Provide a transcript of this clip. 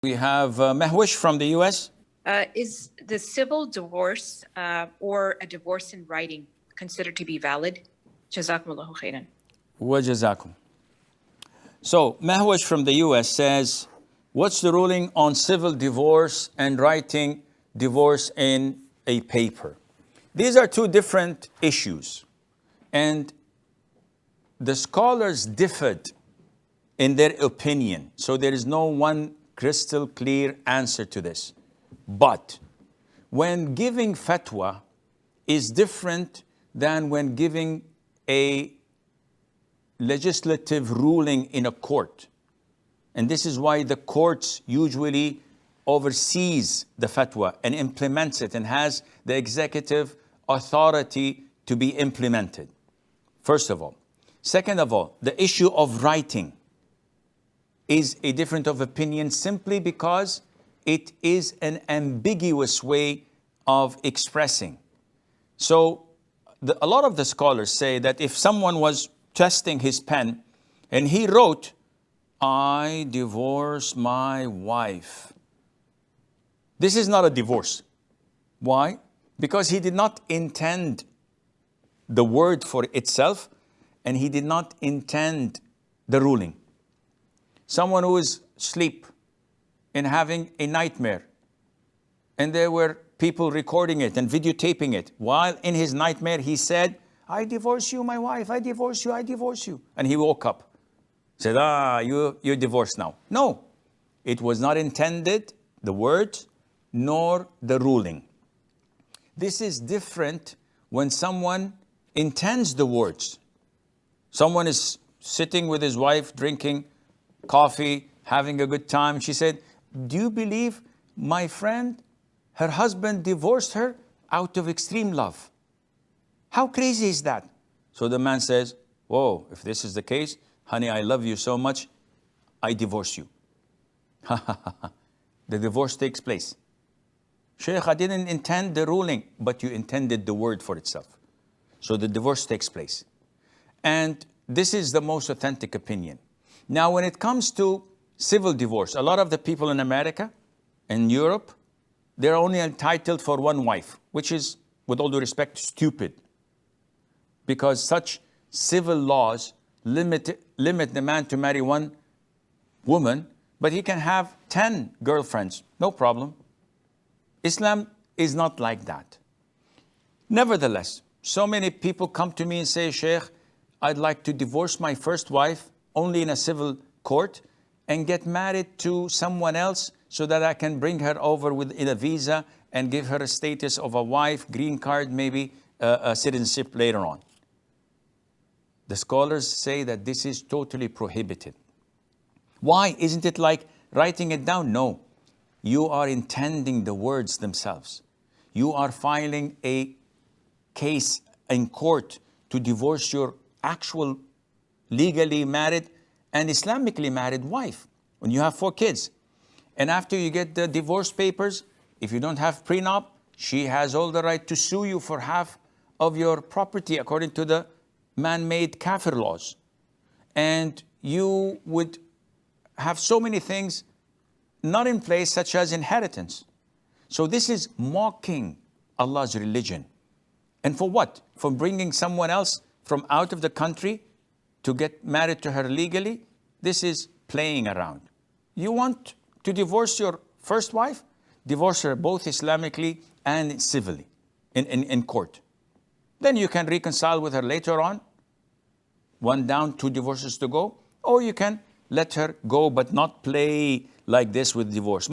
We have Mahwish from the US. Is the civil divorce or a divorce in writing considered to be valid? Jazakumullahu khairan. Wa jazakum. So Mahwish from the US says, what's the ruling on civil divorce and writing divorce in a paper? These are two different issues. And the scholars differed in their opinion. So there is no one crystal clear answer to this. But when giving fatwa is different than when giving a legislative ruling in a court. And this is why the courts usually oversees the fatwa and implements it and has the executive authority to be implemented. First of all. Second of all, the issue of writing is a difference of opinion simply because it is an ambiguous way of expressing. So a lot of the scholars say that if someone was testing his pen and he wrote, I divorce my wife. This is not a divorce. Why? Because he did not intend the word for itself and he did not intend the ruling. Someone who is asleep and having a nightmare, and there were people recording it and videotaping it, while in his nightmare he said, I divorce you, my wife, I divorce you, I divorce you. And he woke up, said, you're divorced now. No, it was not intended, the word, nor the ruling. This is different when someone intends the words. Someone is sitting with his wife, drinking coffee, having a good time. She said, do you believe my friend, her husband divorced her out of extreme love? How crazy is that? So the man says, whoa, if this is the case, honey, I love you so much, I divorce you. The divorce takes place. Sheikh, I didn't intend the ruling, but you intended the word for itself. So the divorce takes place. And this is the most authentic opinion. Now, when it comes to civil divorce, a lot of the people in America and Europe, they're only entitled for one wife, which is, with all due respect, stupid. Because such civil laws limit the man to marry one woman, but he can have 10 girlfriends, no problem. Islam is not like that. Nevertheless, so many people come to me and say, Sheikh, I'd like to divorce my first wife only in a civil court and get married to someone else so that I can bring her over in a visa and give her a status of a wife, green card, maybe a citizenship later on. The scholars say that this is totally prohibited. Why? Isn't it like writing it down? No. You are intending the words themselves. You are filing a case in court to divorce your actual legally married and Islamically married wife when you have 4 kids. And after you get the divorce papers, if you don't have prenup, she has all the right to sue you for half of your property according to the man-made kafir laws. And you would have so many things not in place, such as inheritance. So this is mocking Allah's religion. And for what? For bringing someone else from out of the country to get married to her legally? This is playing around. You want to divorce your first wife? Divorce her both Islamically and civilly in court. Then you can reconcile with her later on. 1 down, 2 divorces to go. Or you can let her go, but not play like this with divorce.